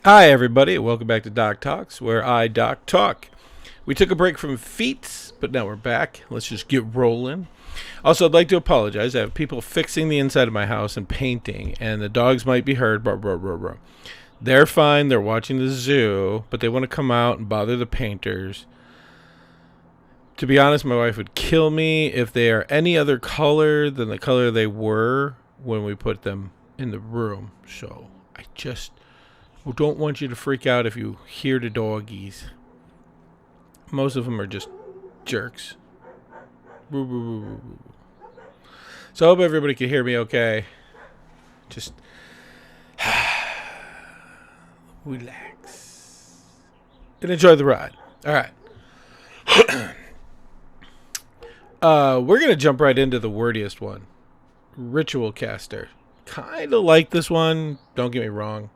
Hi, everybody. Welcome back to Doc Talks, where I Doc Talk. We took a break from Feats, but now we're back. Let's just get rolling. Also, I'd like to apologize. I have people fixing the inside of my house and painting, and the dogs might be heard. They're fine. They're watching the zoo, but they want to come out and bother the painters. To be honest, my wife would kill me if they are any other color than the color they were when we put them in the room. So I just don't want you to freak out if you hear the doggies. Most of them are just jerks. So I hope everybody can hear me okay. Just relax and enjoy the ride. All right. We're going to jump right into the wordiest one. Ritual caster. Kind of like this one. Don't get me wrong.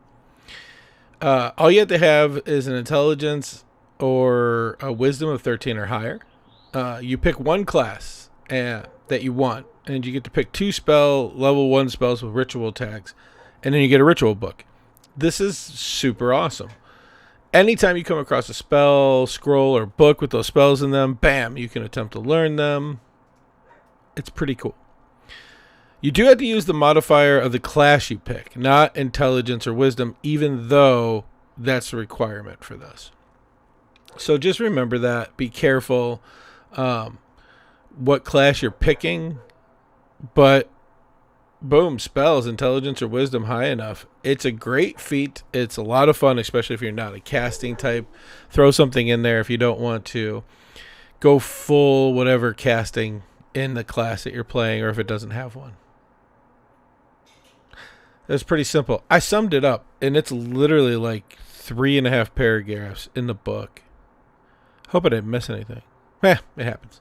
All you have to have is an intelligence or a wisdom of 13 or higher. You pick one class that you want, and you get to pick 2 level 1 spells with ritual tags, and then you get a ritual book. This is super awesome. Anytime you come across a spell, scroll, or book with those spells in them, bam, you can attempt to learn them. It's pretty cool. You do have to use the modifier of the class you pick, not intelligence or wisdom, even though that's the requirement for this. So just remember that. Be careful what class you're picking. But boom, spells, intelligence or wisdom high enough. It's a great feat. It's a lot of fun, especially if you're not a casting type. Throw something in there if you don't want to go full whatever casting in the class that you're playing, or if it doesn't have one. It's pretty simple. I summed it up, and it's literally like 3.5 paragraphs in the book. Hope I didn't miss anything. It happens.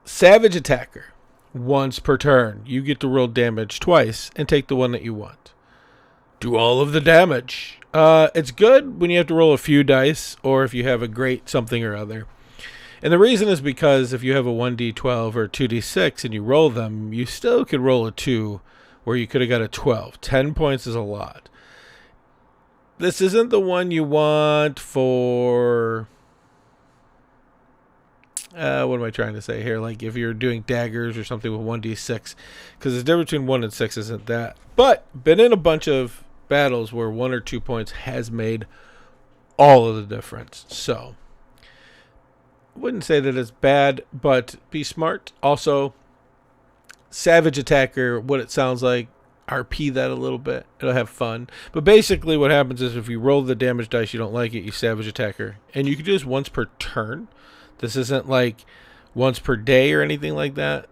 Savage Attacker. Once per turn, you get to roll damage twice and take the one that you want. Do all of the damage. It's good when you have to roll a few dice, or if you have a great something or other. And the reason is because if you have a 1d12 or 2d6 and you roll them, you still could roll a 2 where you could have got a 12. 10 points is a lot. This isn't the one you want for... what am I trying to say here? Like if you're doing daggers or something with 1d6. Because the difference between 1 and 6 isn't that. But been in a bunch of battles where 1 or 2 points has made all of the difference. So... wouldn't say that it's bad, but be smart. Also, Savage Attacker, what it sounds like, RP that a little bit. It'll have fun. But basically what happens is if you roll the damage dice, you don't like it, you Savage Attacker. And you can do this once per turn. This isn't like once per day or anything like that.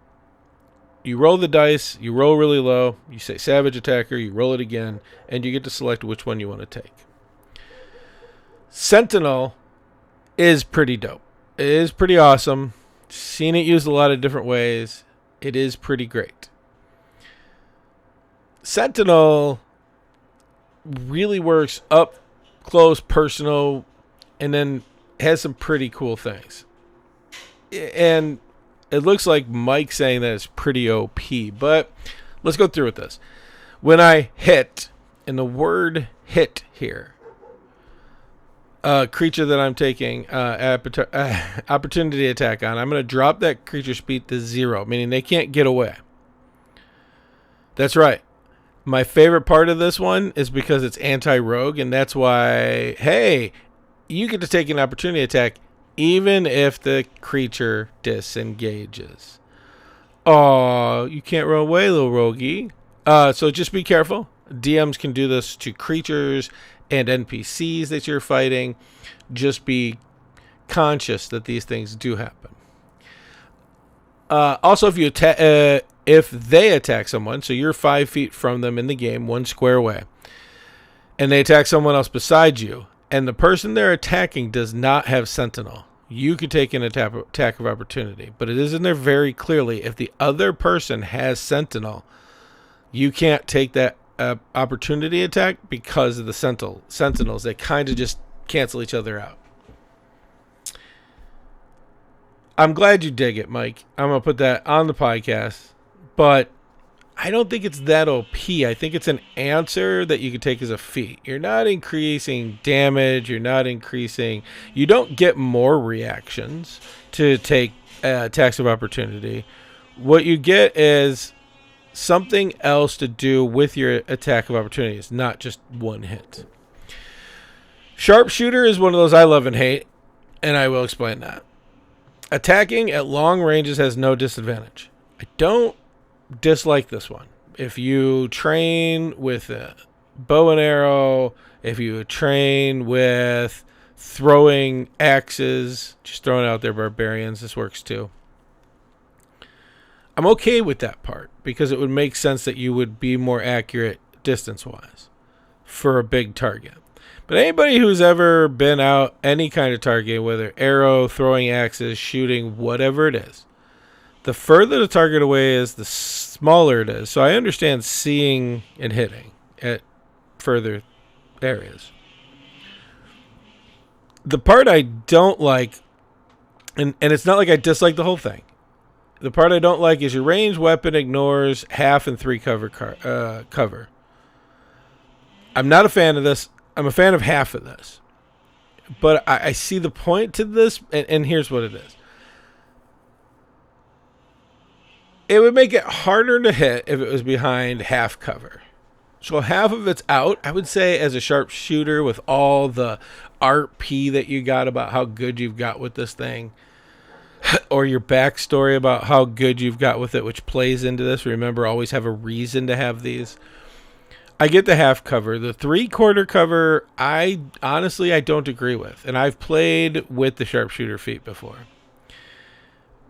You roll the dice, you roll really low, you say Savage Attacker, you roll it again, and you get to select which one you want to take. Sentinel is pretty dope. It is pretty awesome. Seen it used a lot of different ways. It is pretty great. Sentinel really works up close, personal, and then has some pretty cool things. And it looks like Mike saying that it's pretty OP, but let's go through with this. When I hit, and the word hit here, creature that I'm taking opportunity attack on, I'm going to drop that creature speed to 0, meaning they can't get away. That's right. My favorite part of this one is because it's anti-rogue, and that's why, hey, you get to take an opportunity attack even if the creature disengages. Oh, you can't run away, little roguey. So just be careful. DMs can do this to creatures and NPCs that you're fighting. Just be conscious that these things do happen. Also, if you if they attack someone, so you're 5 feet from them in the game, 1 square away, and they attack someone else beside you, and the person they're attacking does not have Sentinel, you could take an attack of opportunity. But it is in there very clearly, if the other person has Sentinel, you can't take that opportunity attack because of the Sentinels. They kind of just cancel each other out. I'm glad you dig it, Mike. I'm going to put that on the podcast. But I don't think it's that OP. I think it's an answer that you could take as a feat. You're not increasing damage. You don't get more reactions to take attacks of opportunity. What you get is something else to do with your attack of opportunity. It's not just one hit. Sharpshooter is one of those I love and hate, and I will explain that. Attacking at long ranges has no disadvantage. I don't dislike this one. If you train with a bow and arrow, if you train with throwing axes, just throwing out there barbarians, this works too. I'm okay with that part because it would make sense that you would be more accurate distance-wise for a big target. But anybody who's ever been out any kind of target, whether arrow, throwing axes, shooting, whatever it is, the further the target away is, the smaller it is. So I understand seeing and hitting at further areas. The part I don't like, and it's not like I dislike the whole thing. The part I don't like is your ranged weapon ignores half and 3 cover. I'm not a fan of this. I'm a fan of half of this. But I see the point to this, and here's what it is. It would make it harder to hit if it was behind half cover. So half of it's out. I would say as a sharpshooter with all the RP that you got about how good you've got with this thing, or your backstory about how good you've got with it, which plays into this. Remember, always have a reason to have these. I get the half cover. The 3/4 cover, I don't agree with. And I've played with the sharpshooter feat before.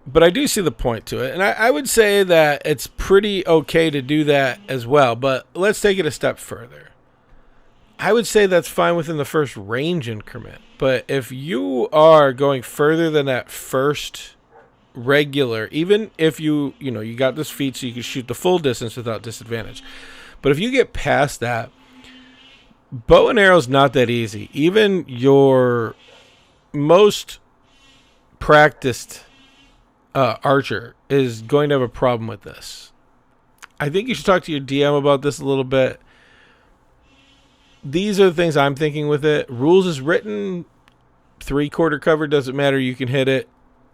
But I do see the point to it. And I would say that it's pretty okay to do that as well. But let's take it a step further. I would say that's fine within the first range increment. But if you are going further than that first regular, even if you got this feat so you can shoot the full distance without disadvantage. But if you get past that, bow and arrow is not that easy. Even your most practiced archer is going to have a problem with this. I think you should talk to your DM about this a little bit. These are the things I'm thinking with it. Rules is written. 3/4 cover doesn't matter. You can hit it.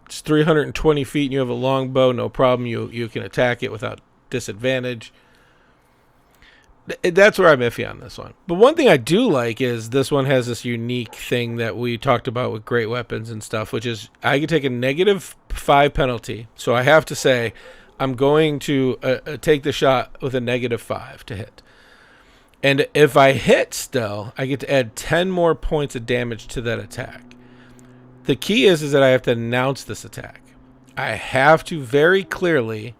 It's 320 feet and you have a long bow. No problem. You can attack it without disadvantage. That's where I'm iffy on this one. But one thing I do like is this one has this unique thing that we talked about with great weapons and stuff, which is I can take a -5 penalty. So I have to say I'm going to take the shot with a -5 to hit. And if I hit still, I get to add 10 more points of damage to that attack. The key is that I have to announce this attack. I have to very clearly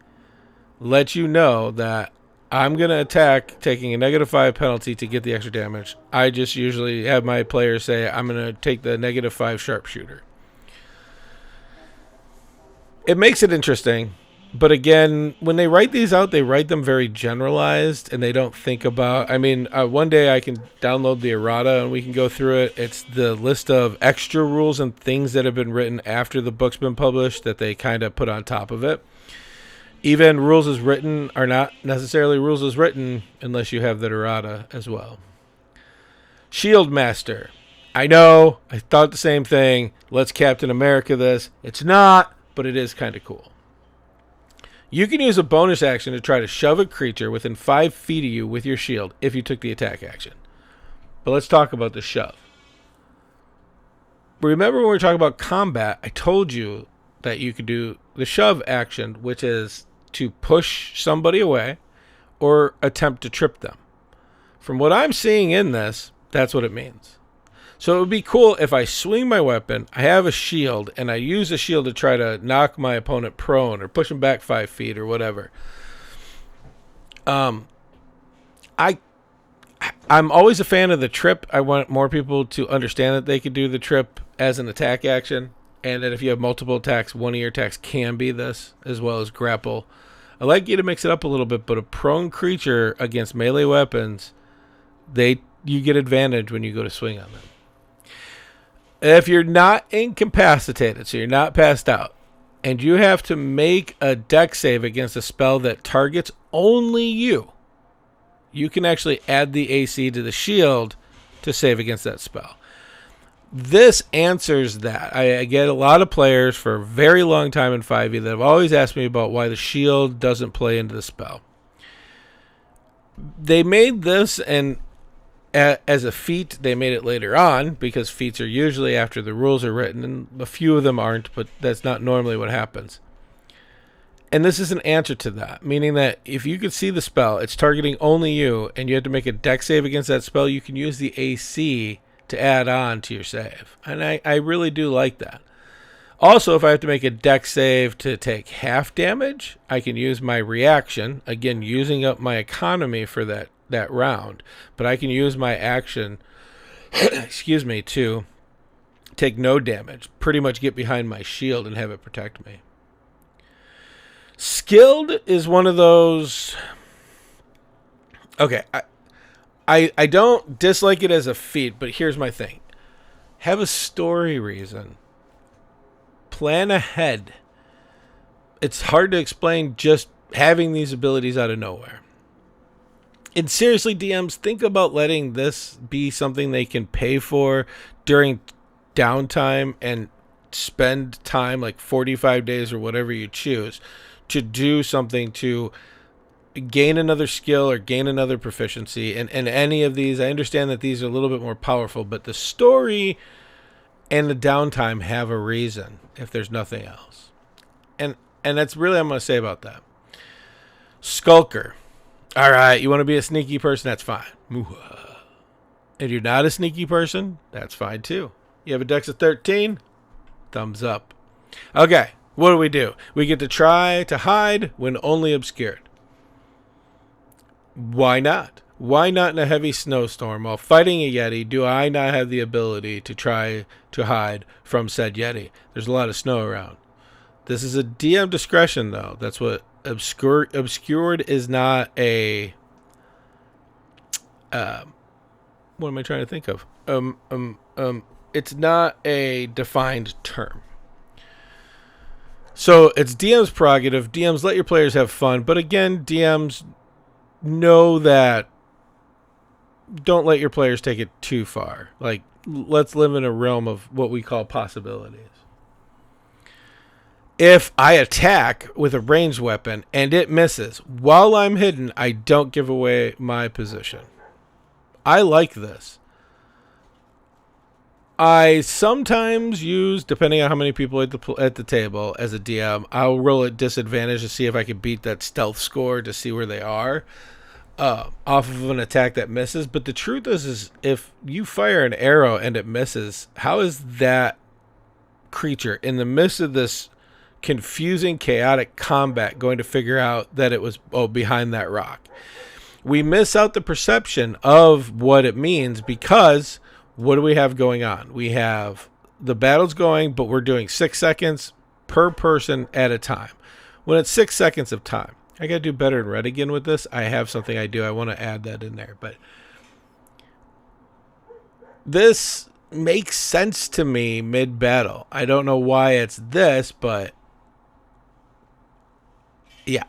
let you know that I'm going to attack taking a -5 penalty to get the extra damage. I just usually have my players say, I'm going to take the -5 sharpshooter. It makes it interesting. But again, when they write these out, they write them very generalized and they don't think about, one day I can download the errata and we can go through it. It's the list of extra rules and things that have been written after the book's been published that they kind of put on top of it. Even rules as written are not necessarily rules as written unless you have the errata as well. Shield Master. I know, I thought the same thing. Let's Captain America this. It's not, but it is kind of cool. You can use a bonus action to try to shove a creature within 5 feet of you with your shield if you took the attack action. But let's talk about the shove. Remember when we were talking about combat, I told you that you could do the shove action, which is to push somebody away or attempt to trip them. From what I'm seeing in this, that's what it means. So it would be cool if I swing my weapon, I have a shield, and I use a shield to try to knock my opponent prone or push him back 5 feet or whatever. I I'm always a fan of the trip. I want more people to understand that they could do the trip as an attack action, and that if you have multiple attacks, one of your attacks can be this, as well as grapple. I like you to mix it up a little bit, but a prone creature against melee weapons, you get advantage when you go to swing on them. If you're not incapacitated, so you're not passed out, and you have to make a dex save against a spell that targets only you, you can actually add the AC to the shield to save against that spell. This answers that. I get a lot of players for a very long time in 5e that have always asked me about why the shield doesn't play into the spell. They made this, and as a feat, they made it later on, because feats are usually after the rules are written, and a few of them aren't, but that's not normally what happens. And this is an answer to that, meaning that if you could see the spell, it's targeting only you, and you have to make a dex save against that spell, you can use the AC to add on to your save. And I really do like that. Also, if I have to make a dex save to take half damage, I can use my reaction, again, using up my economy for that round. But I can use my action, excuse me, to take no damage, pretty much get behind my shield and have it protect me. Skilled is one of those... Okay, I don't dislike it as a feat, but here's my thing. Have a story reason. Plan ahead. It's hard to explain just having these abilities out of nowhere. And seriously, DMs, think about letting this be something they can pay for during downtime and spend time, like 45 days or whatever you choose, to do something to gain another skill or gain another proficiency. And any of these, I understand that these are a little bit more powerful, but the story and the downtime have a reason if there's nothing else. And that's really what I'm going to say about that. Skulker. All right, you want to be a sneaky person? That's fine. If you're not a sneaky person, that's fine too. You have a dex of 13? Thumbs up. Okay, what do? We get to try to hide when only obscured. Why not? Why not in a heavy snowstorm while fighting a Yeti do I not have the ability to try to hide from said Yeti? There's a lot of snow around. This is a DM discretion, though. That's what obscured is not a... what am I trying to think of? It's not a defined term. So it's DM's prerogative. DMs, let your players have fun. But again, DMs, know that don't let your players take it too far. Like, let's live in a realm of what we call possibilities. If I attack with a ranged weapon and it misses while I'm hidden, I don't give away my position. I like this. I sometimes use, depending on how many people at the table, as a DM, I'll roll at disadvantage to see if I can beat that stealth score to see where they are off of an attack that misses. But the truth is if you fire an arrow and it misses, how is that creature in the midst of this confusing, chaotic combat going to figure out that it was behind that rock? We miss out the perception of what it means because... what do we have going on? We have the battle's going, but we're doing 6 seconds per person at a time. When it's 6 seconds of time, I got to do better in Red again with this. I have something I do. I want to add that in there. But this makes sense to me mid-battle. I don't know why it's this, but yeah.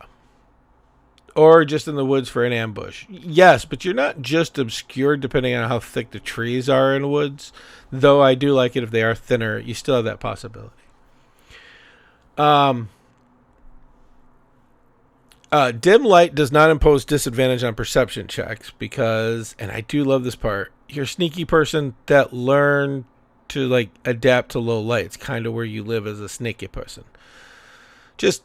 Or just in the woods for an ambush. Yes, but you're not just obscured depending on how thick the trees are in the woods. Though I do like it if they are thinner. You still have that possibility. Dim light does not impose disadvantage on perception checks because, and I do love this part, you're a sneaky person that learn to like adapt to low light. It's kind of where you live as a sneaky person. Just,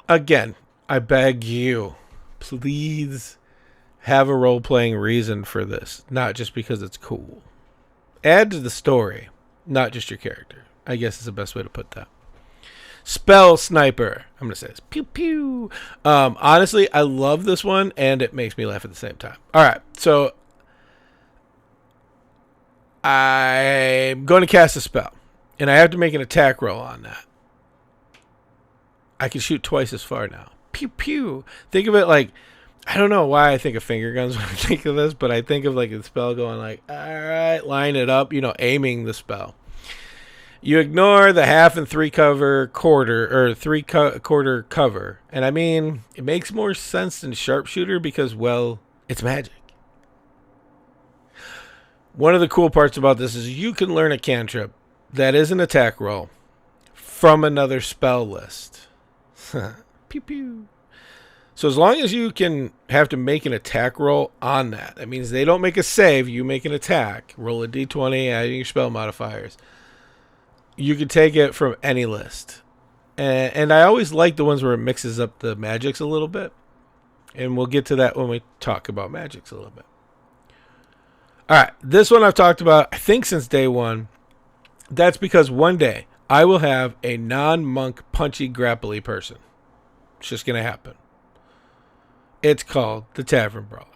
again, I beg you, please have a role-playing reason for this, not just because it's cool. Add to the story, not just your character. I guess is the best way to put that. Spell Sniper. I'm going to say this. Pew, pew. Honestly, I love this one, and it makes me laugh at the same time. All right, so I'm going to cast a spell, and I have to make an attack roll on that. I can shoot twice as far now. Pew, pew. Think of it like, I don't know why I think of finger guns when I think of this, but I think of like a spell going like, all right, line it up, aiming the spell. You ignore the half and quarter cover. And I mean, it makes more sense than sharpshooter because, well, it's magic. One of the cool parts about this is you can learn a cantrip that is an attack roll from another spell list. Pew pew. So as long as you can have to make an attack roll on that means they don't make a save, you make an attack, roll a d20, adding your spell modifiers. You can take it from any list. And I always like the ones where it mixes up the magics a little bit. And we'll get to that when we talk about magics a little bit. All right, this one I've talked about, I think, since day one. That's because one day I will have a non-monk punchy grapply person. It's just going to happen. It's called the Tavern Brawler.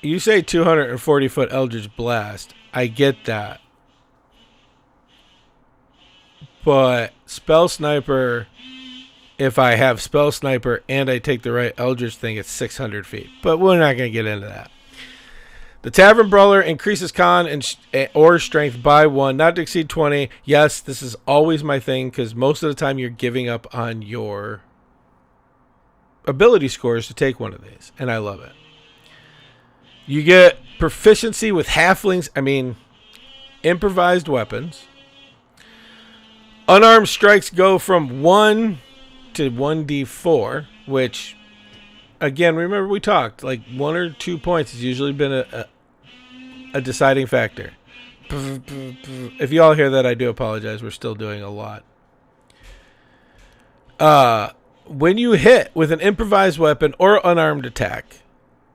You say 240-foot Eldritch Blast. I get that. But Spell Sniper, if I have Spell Sniper and I take the right Eldritch thing, it's 600 feet. But we're not going to get into that. The Tavern Brawler increases con or strength by 1, not to exceed 20. Yes, this is always my thing because most of the time you're giving up on your ability scores to take one of these. And I love it. You get proficiency with halflings, improvised weapons. Unarmed strikes go from 1 to 1d4, which, again, remember we talked, like 1 or 2 points has usually been a deciding factor. If you all hear that, I do apologize. We're still doing a lot. When you hit with an improvised weapon or unarmed attack,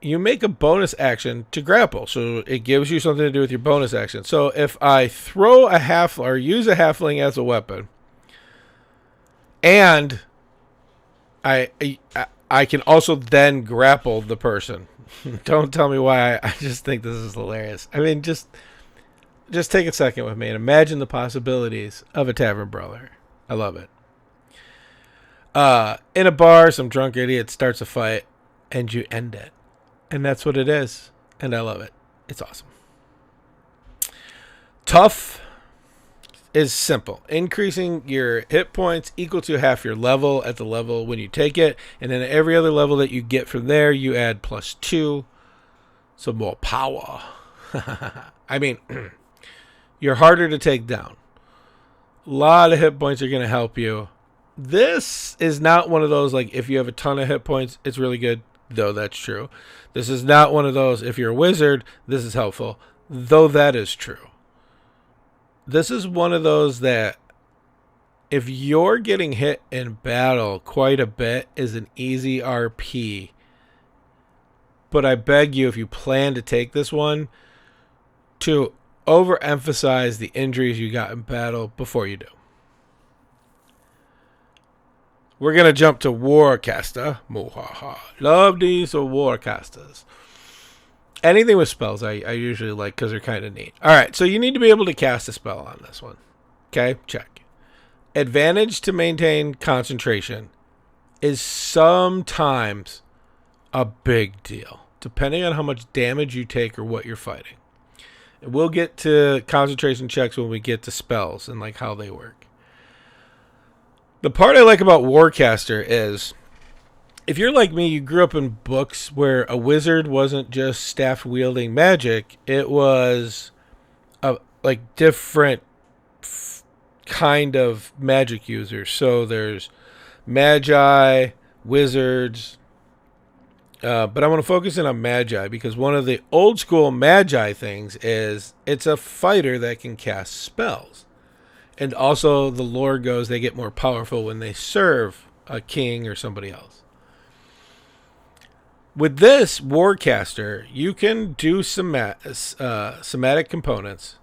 you make a bonus action to grapple. So it gives you something to do with your bonus action. So if I throw a or use a halfling as a weapon, and I can also then grapple the person. Don't tell me why. I just think this is hilarious. Just take a second with me and imagine the possibilities of a Tavern Brawler. I love it. In a bar, some drunk idiot starts a fight, and you end it. And that's what it is. And I love it. It's awesome. Tough is simple. Increasing your hit points equal to half your level at the level when you take it. And then every other level that you get from there, you add +2. So more power. You're harder to take down. A lot of hit points are going to help you. This is not one of those, like, if you have a ton of hit points, it's really good. Though that's true. This is not one of those, if you're a wizard, this is helpful. Though that is true. This is one of those that if you're getting hit in battle quite a bit is an easy RP. But I beg you, if you plan to take this one, to overemphasize the injuries you got in battle before you do. We're going to jump to Warcaster. Love these Warcasters. Anything with spells I usually like because they're kind of neat. All right, so you need to be able to cast a spell on this one. Okay, check. Advantage to maintain concentration is sometimes a big deal, depending on how much damage you take or what you're fighting. And we'll get to concentration checks when we get to spells and like how they work. The part I like about Warcaster is, if you're like me, you grew up in books where a wizard wasn't just staff-wielding magic. It was a different kind of magic users. So there's magi, wizards. But I want to focus in on magi because one of the old school magi things is it's a fighter that can cast spells. And also the lore goes they get more powerful when they serve a king or somebody else. With this Warcaster, you can do somatic components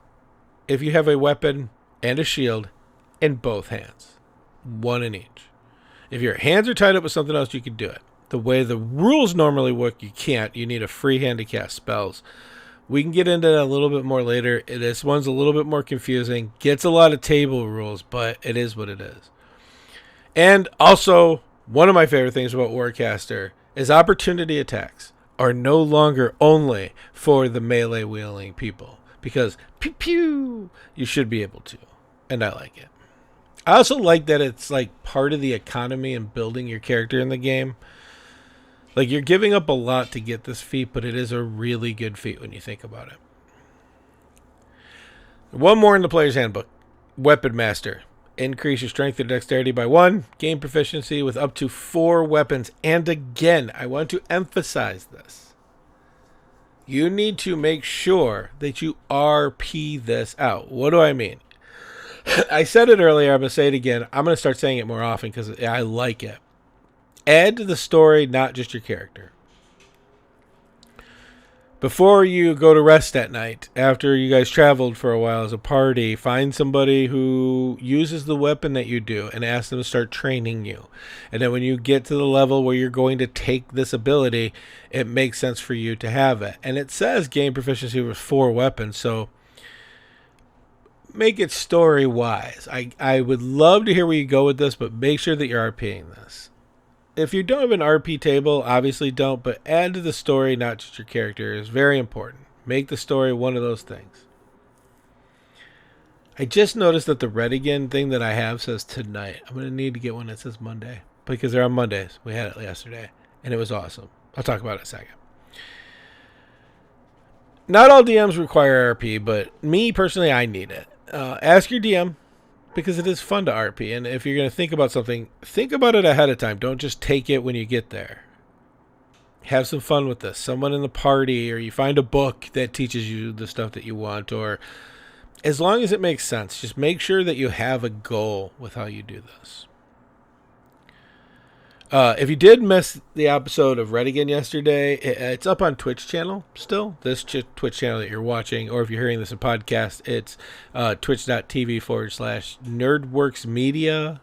if you have a weapon and a shield in both hands. One in each. If your hands are tied up with something else, you can do it. The way the rules normally work, you can't. You need a free hand to cast spells. We can get into that a little bit more later. This one's a little bit more confusing. Gets a lot of table rules, but it is what it is. And also, one of my favorite things about Warcaster is opportunity attacks are no longer only for the melee wielding people. Because, pew pew, you should be able to. And I like it. I also like that it's like part of the economy and building your character in the game. Like, you're giving up a lot to get this feat, but it is a really good feat when you think about it. One more in the player's handbook. Weapon Master. Increase your strength and dexterity by 1. Gain proficiency with up to 4 weapons. And again, I want to emphasize this. You need to make sure that you RP this out. What do I mean? I said it earlier. I'm going to say it again. I'm going to start saying it more often because I like it. Add to the story, not just your character. Before you go to rest at night, after you guys traveled for a while as a party, find somebody who uses the weapon that you do and ask them to start training you. And then when you get to the level where you're going to take this ability, it makes sense for you to have it. And it says gain proficiency with 4 weapons, so make it story-wise. I would love to hear where you go with this, but make sure that you're RPing this. If you don't have an RP table, obviously don't, but add to the story, not just your character, is very important. Make the story one of those things. I just noticed that the Redigan thing that I have says tonight. I'm going to need to get one that says Monday, because they're on Mondays. We had it yesterday, and it was awesome. I'll talk about it in a second. Not all DMs require RP, but me, personally, I need it. Ask your DM, because it is fun to RP, and if you're going to think about something, think about it ahead of time. Don't just take it when you get there. Have some fun with this. Someone in the party, or you find a book that teaches you the stuff that you want, or as long as it makes sense, just make sure that you have a goal with how you do this. If you did miss the episode of Redigan yesterday, it's up on Twitch channel still. This Twitch channel that you're watching, or if you're hearing this in podcast, it's twitch.tv/nerdworksmedia.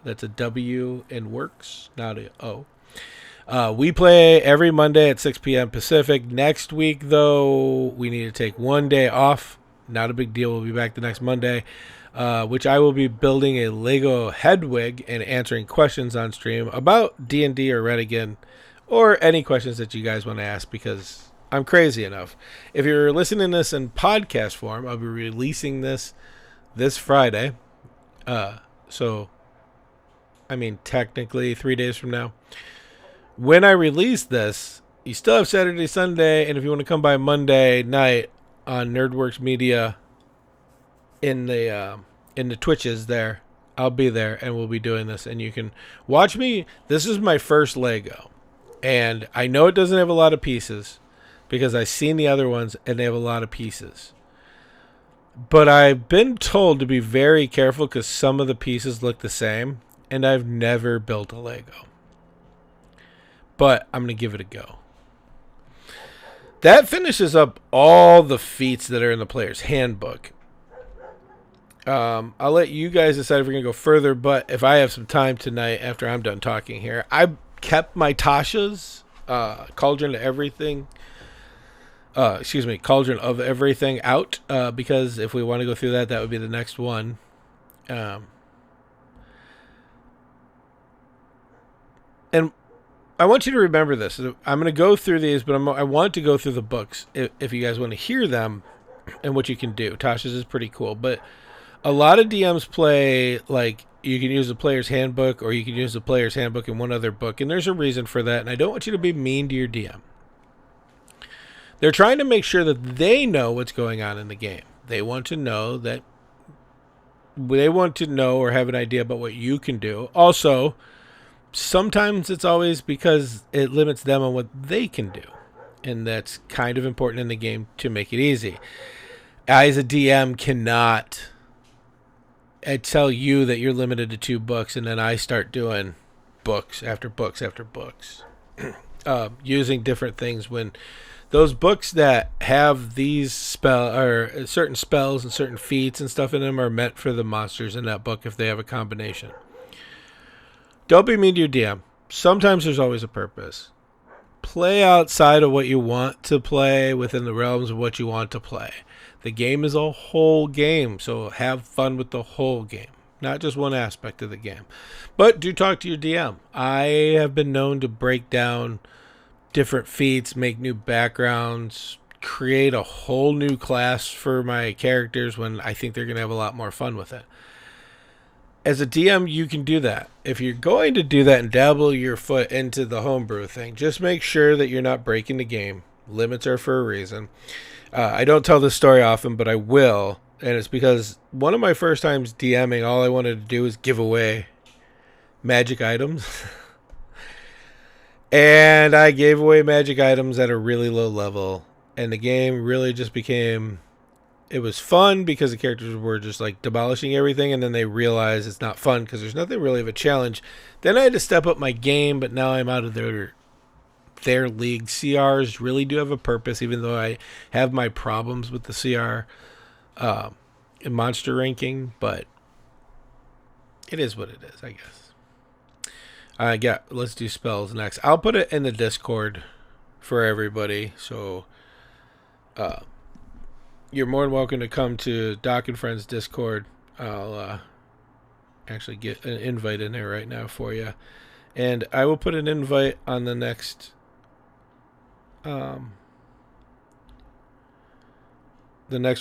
That's a W in works, not a O. We play every Monday at 6 p.m. Pacific. Next week, though, we need to take one day off. Not a big deal. We'll be back the next Monday. Which I will be building a Lego Hedwig and answering questions on stream about D&D or Redigan, or any questions that you guys want to ask, because I'm crazy enough. If you're listening to this in podcast form, I'll be releasing this Friday. So, I mean, technically 3 days from now. When I release this, you still have Saturday, Sunday, and if you want to come by Monday night on Nerdworks Media in the Twitches there, I'll be there, and we'll be doing this, and you can watch me. This is my first Lego, and I know it doesn't have a lot of pieces because I've seen the other ones and they have a lot of pieces, but I've been told to be very careful because some of the pieces look the same, and I've never built a Lego, but I'm going to give it a go. That finishes up all the feats that are in the player's handbook. I'll let you guys decide if we're going to go further, but if I have some time tonight after I'm done talking here, I kept my Tasha's Cauldron of Everything out, because if we want to go through that would be the next one. And I want you to remember this. I'm going to go through these, but I want to go through the books if you guys want to hear them and what you can do. Tasha's is pretty cool, but a lot of DMs play like you can use the player's handbook, or you can use the player's handbook in one other book, and there's a reason for that, and I don't want you to be mean to your DM. They're trying to make sure that they know what's going on in the game. They want to know or have an idea about what you can do. Also, sometimes it's always because it limits them on what they can do, and that's kind of important in the game to make it easy. I, as a DM, cannot tell you that you're limited to 2 books, and then I start doing books after books after books, using different things when Those books that have these certain spells and certain feats and stuff in them are meant for the monsters in that book if they have a combination. Don't be mean to your DM. Sometimes there's always a purpose. Play outside of what you want to play within the realms of what you want to play. The game is a whole game, so have fun with the whole game, not just one aspect of the game. But do talk to your DM. I have been known to break down different feats, make new backgrounds, create a whole new class for my characters when I think they're going to have a lot more fun with it. As a DM, you can do that. If you're going to do that and dabble your foot into the homebrew thing, just make sure that you're not breaking the game. Limits are for a reason. I don't tell this story often, but I will. And it's because one of my first times DMing, all I wanted to do was give away magic items. And I gave away magic items at a really low level. And the game really just became... It was fun because the characters were just like demolishing everything, and then they realized it's not fun because there's nothing really of a challenge. Then I had to step up my game, but now I'm out of their league. CRs really do have a purpose, even though I have my problems with the CR in monster ranking, but it is what it is, I guess. Let's do spells next. I'll put it in the Discord for everybody, so you're more than welcome to come to Doc and Friends Discord. I'll actually get an invite in there right now for you. And I will put an invite on the next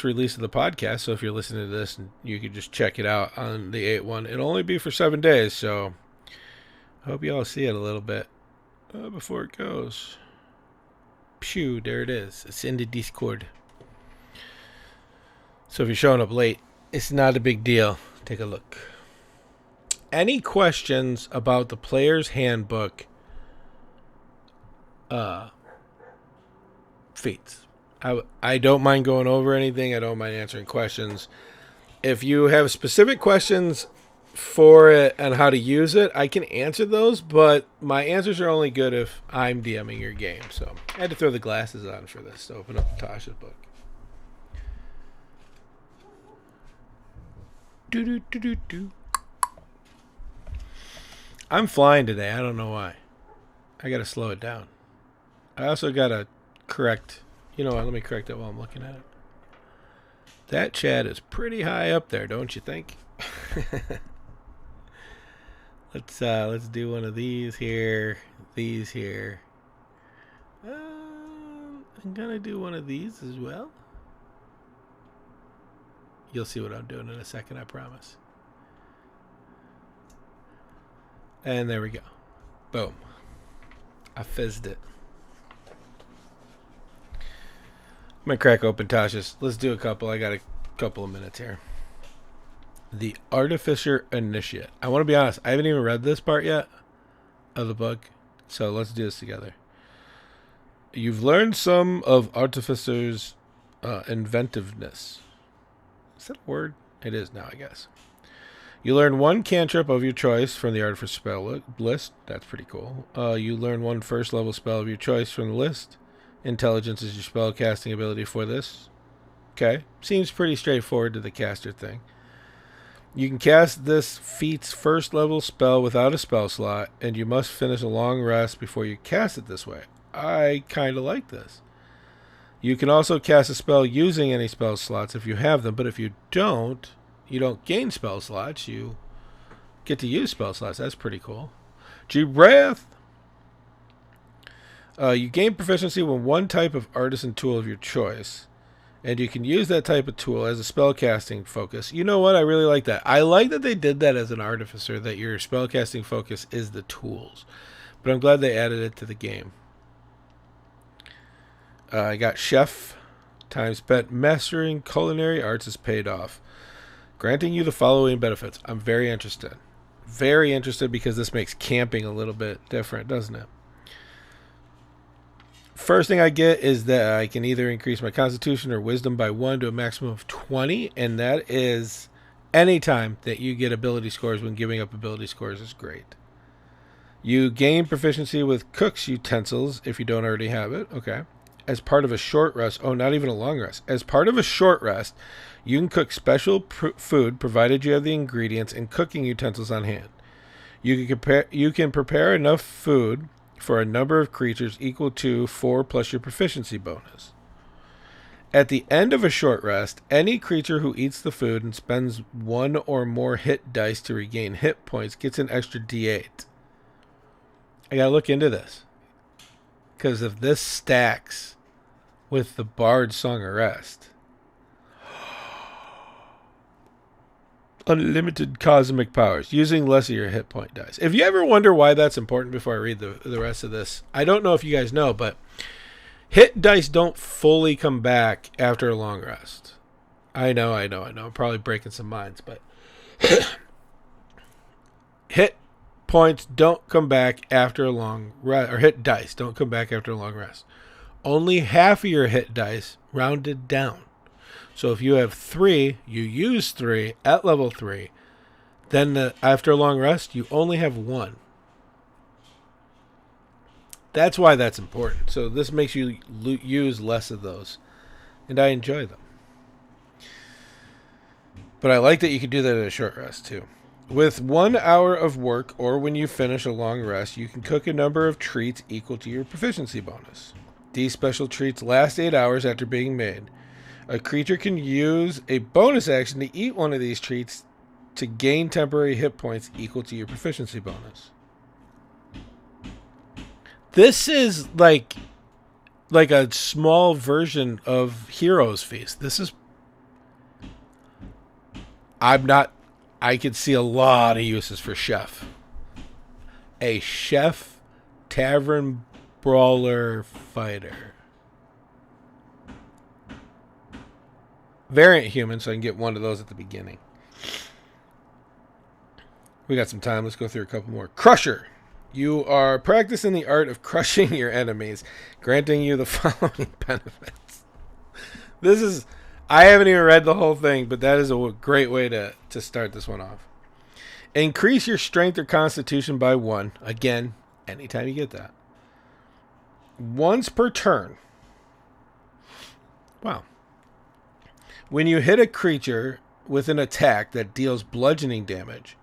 release of the podcast. So if you're listening to this, you could just check it out on the 8-1. It'll only be for 7 days, so I hope you all see it a little bit before it goes. Pew, there it is. It's in the Discord. So if you're showing up late, it's not a big deal. Take a look. Any questions about the player's handbook feats? I don't mind going over anything. I don't mind answering questions. If you have specific questions for it and how to use it, I can answer those, but my answers are only good if I'm DMing your game. So I had to throw the glasses on for this to open up Tasha's book. Do. I'm flying today. I don't know why. I got to slow it down. I also got to correct. You know what? Let me correct it while I'm looking at it. That chat is pretty high up there, don't you think? Let's do one of these here. These here. I'm gonna do one of these as well. You'll see what I'm doing in a second, I promise. And there we go. Boom. I fizzed it. I'm going to crack open Tasha's. Let's do a couple. I got a couple of minutes here. The Artificer Initiate. I want to be honest. I haven't even read this part yet of the book. So let's do this together. You've learned some of Artificer's inventiveness. Is that a word? It is now, I guess. You learn one cantrip of your choice from the Artificer spell list. That's pretty cool. You learn one first level spell of your choice from the list. Intelligence is your spell casting ability for this. Okay. Seems pretty straightforward to the caster thing. You can cast this feat's first level spell without a spell slot, and you must finish a long rest before you cast it this way. I kind of like this. You can also cast a spell using any spell slots if you have them, but if you don't gain spell slots. You get to use spell slots. That's pretty cool. G-Wrath. You gain proficiency with one type of artisan tool of your choice, and you can use that type of tool as a spell casting focus. You know what? I really like that. I like that they did that as an artificer, that your spell casting focus is the tools. But I'm glad they added it to the game. I got Chef. Time spent mastering culinary arts is paid off, granting you the following benefits. I'm very interested. Very interested because this makes camping a little bit different, doesn't it? First thing I get is that I can either increase my constitution or wisdom by 1 to a maximum of 20, and that is any time that you get ability scores when giving up ability scores is great. You gain proficiency with cook's utensils if you don't already have it. Okay. as part of a short rest. Oh, not even a long rest. As part of a short rest, you can cook special food provided you have the ingredients and cooking utensils on hand. You can prepare enough food for a number of creatures equal to 4 plus your proficiency bonus. At the end of a short rest, any creature who eats the food and spends 1 or more hit dice to regain hit points gets an extra d8. I gotta look into this. Because if this stacks with the Bard Song of Rest, unlimited cosmic powers, using less of your hit point dice. If you ever wonder why that's important before I read the rest of this, I don't know if you guys know, but hit dice don't fully come back after a long rest. I know. I'm probably breaking some minds, but hit points don't come back after a long rest, or hit dice don't come back after a long rest. Only half of your hit dice rounded down. So if you have 3, you use 3 at level 3. Then after a long rest, you only have 1. That's why that's important. So this makes you use less of those. And I enjoy them. But I like that you can do that at a short rest too. With 1 hour of work or when you finish a long rest, you can cook a number of treats equal to your proficiency bonus. These special treats last 8 hours after being made. A creature can use a bonus action to eat one of these treats to gain temporary hit points equal to your proficiency bonus. This is like a small version of Hero's Feast. I could see a lot of uses for Chef. A chef tavern brawler fighter. Variant human, so I can get one of those at the beginning. We got some time. Let's go through a couple more. Crusher. You are practicing the art of crushing your enemies, granting you the following benefits. I haven't even read the whole thing, but that is a great way to start this one off. Increase your strength or constitution by 1. Again, anytime you get that. Once per turn. Wow. When you hit a creature with an attack that deals bludgeoning damage,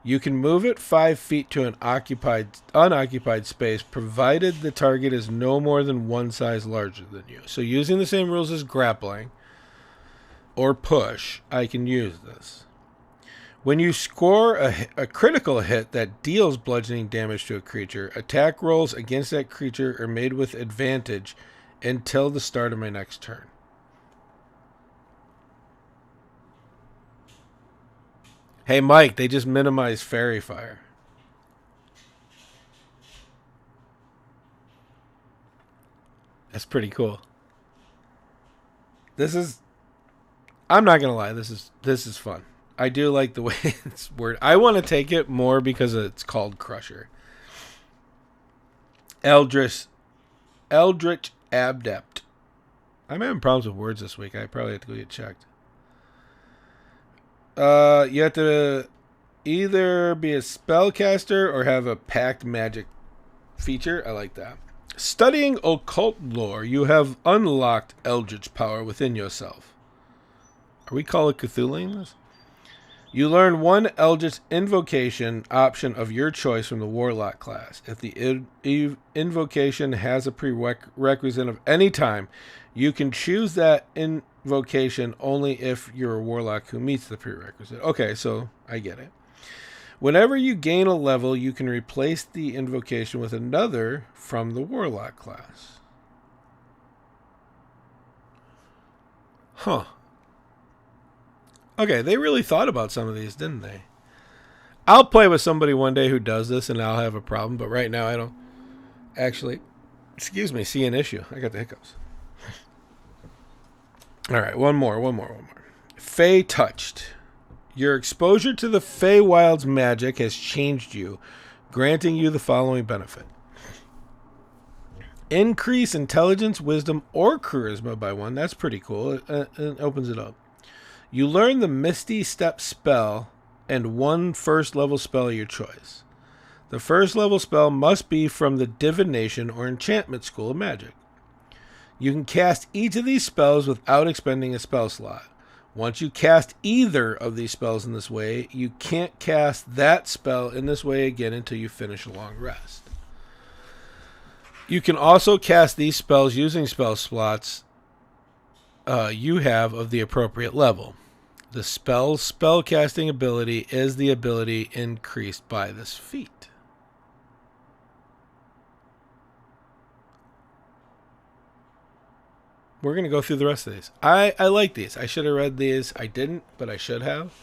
you can move it 5 feet to an unoccupied space, provided the target is no more than 1 size larger than you. So using the same rules as grappling or push, I can use this. When you score a critical hit that deals bludgeoning damage to a creature, attack rolls against that creature are made with advantage until the start of my next turn. Hey, Mike, they just minimized Fairy Fire. That's pretty cool. I'm not going to lie, this is fun. I do like the way it's worded. I want to take it more because it's called Crusher. Eldritch Adept. I'm having problems with words this week. I probably have to go get checked. You have to either be a spellcaster or have a packed magic feature. I like that. Studying occult lore, you have unlocked Eldritch power within yourself. Are we Call it Cthulhu this? You learn 1 Eldritch invocation option of your choice from the Warlock class. If the invocation has a prerequisite of any time, you can choose that invocation only if you're a Warlock who meets the prerequisite. Okay, so I get it. Whenever you gain a level, you can replace the invocation with another from the Warlock class. Huh. Okay, they really thought about some of these, didn't they? I'll play with somebody one day who does this and I'll have a problem, but right now I don't actually, see an issue. I got the hiccups. All right, one more. Fey Touched. Your exposure to the Feywild's magic has changed you, granting you the following benefit. Increase intelligence, wisdom, or charisma by 1. That's pretty cool. It opens it up. You learn the Misty Step spell and 1 first-level spell of your choice. The first-level spell must be from the Divination or Enchantment School of Magic. You can cast each of these spells without expending a spell slot. Once you cast either of these spells in this way, you can't cast that spell in this way again until you finish a long rest. You can also cast these spells using spell slots you have of the appropriate level. The spell casting ability is the ability increased by this feat. We're going to go through the rest of these. I like these. I should have read these. I didn't, but I should have.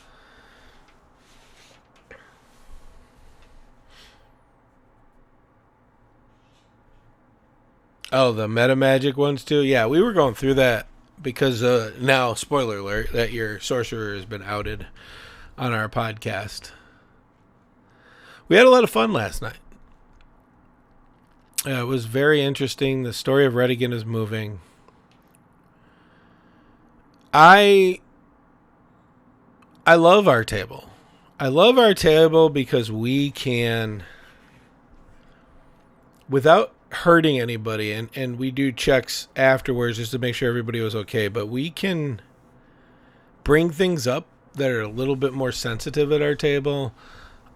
Oh, the meta magic ones too? Yeah, we were going through that because now, spoiler alert, that your sorcerer has been outed on our podcast. We had a lot of fun last night. It was very interesting. The story of Redigan is moving. I love our table. I love our table because we can, without hurting anybody, and we do checks afterwards just to make sure everybody was okay, but we can bring things up that are a little bit more sensitive at our table.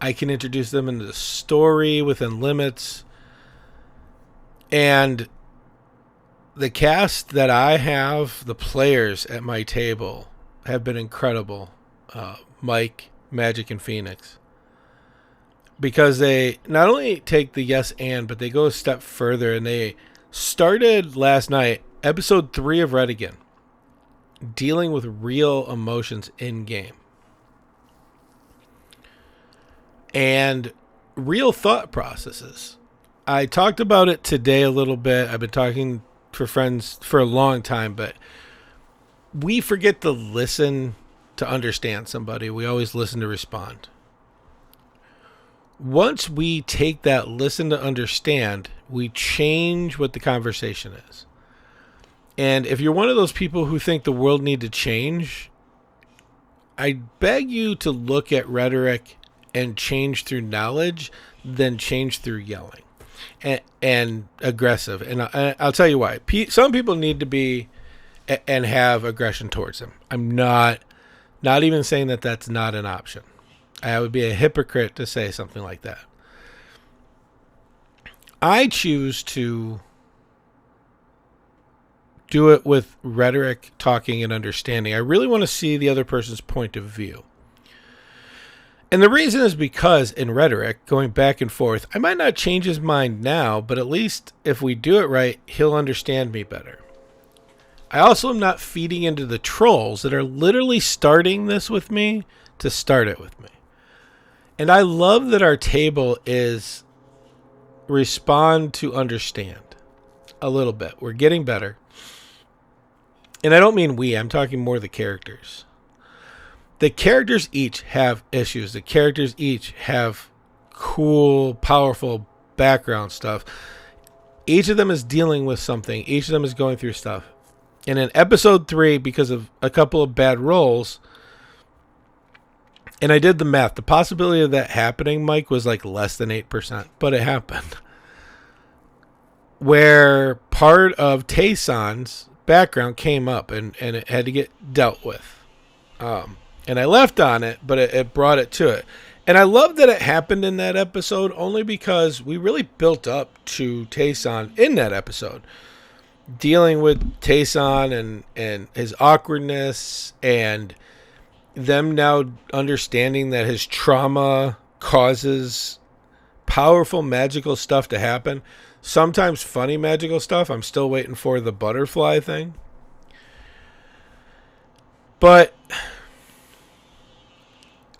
I can introduce them into the story within limits. And the cast that I have, the players at my table, have been incredible. Mike, Magic, and Phoenix. Because they not only take the yes and, but they go a step further. And they started last night, episode 3 of Redigan, dealing with real emotions in-game. And real thought processes. I talked about it today a little bit. I've been talking for friends for a long time, but we forget to listen to understand somebody. We always listen to respond. Once we take that listen to understand, we change what the conversation is. And if you're one of those people who think the world need to change, I beg you to look at rhetoric and change through knowledge than change through yelling and aggressive. And I'll tell you why. Some people need to be and have aggression towards them. I'm not even saying that that's not an option. I would be a hypocrite to say something like that. I choose to do it with rhetoric, talking, and understanding. I really want to see the other person's point of view. And the reason is because in rhetoric, going back and forth, I might not change his mind now, but at least if we do it right, he'll understand me better. I also am not feeding into the trolls that are literally starting this with me to start it with me. And I love that our table is respond to understand a little bit. We're getting better. And I don't mean we, I'm talking more the characters. The characters each have issues. The characters each have cool, powerful background stuff. Each of them is dealing with something. Each of them is going through stuff. And in episode 3, because of a couple of bad rolls, and I did the math, the possibility of that happening, Mike, was like less than 8%, but it happened. Where part of Tayson's background came up and it had to get dealt with. And I left on it, but it brought it to it. And I love that it happened in that episode only because we really built up to Tayson in that episode. Dealing with Tayson and his awkwardness and them now understanding that his trauma causes powerful magical stuff to happen. Sometimes funny magical stuff. I'm still waiting for the butterfly thing. But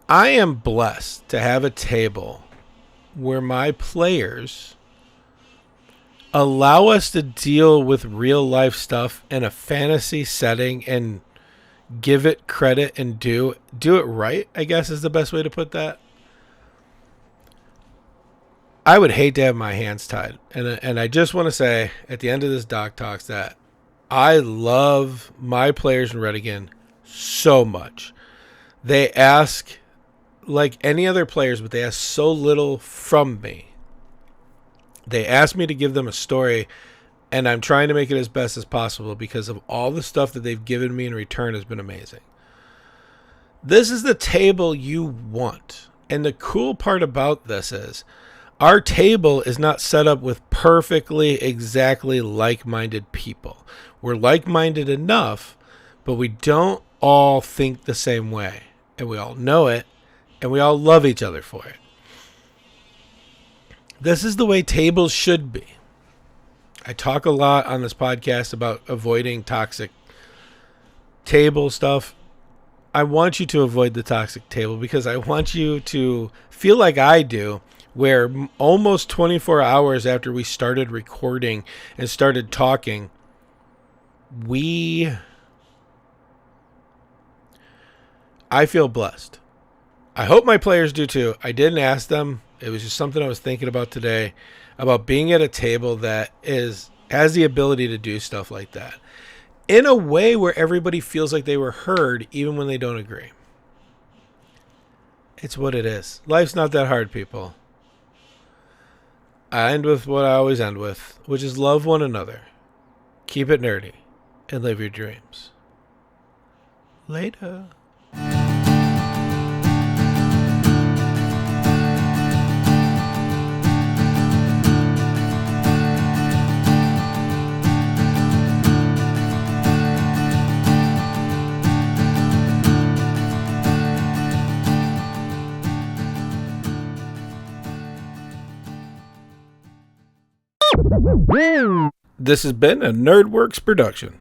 I am blessed to have a table where my players allow us to deal with real life stuff in a fantasy setting and give it credit and do it right, I guess is the best way to put that. I would hate to have my hands tied. And I just want to say at the end of this Doc Talks that I love my players in Redigan so much. They ask like any other players, but they ask so little from me. They ask me to give them a story And I'm trying to make it as best as possible because of all the stuff that they've given me in return has been amazing. This is the table you want. And the cool part about this is our table is not set up with perfectly exactly like-minded people. We're like-minded enough, but we don't all think the same way. And we all know it, and we all love each other for it. This is the way tables should be. I talk a lot on this podcast about avoiding toxic table stuff. I want you to avoid the toxic table because I want you to feel like I do, where almost 24 hours after we started recording and started talking, I feel blessed. I hope my players do too. I didn't ask them. It was just something I was thinking about today, about being at a table that has the ability to do stuff like that in a way where everybody feels like they were heard even when they don't agree. It's what it is. Life's not that hard, people. I end with what I always end with, which is love one another, keep it nerdy, and live your dreams. Later. This has been a NerdWorks production.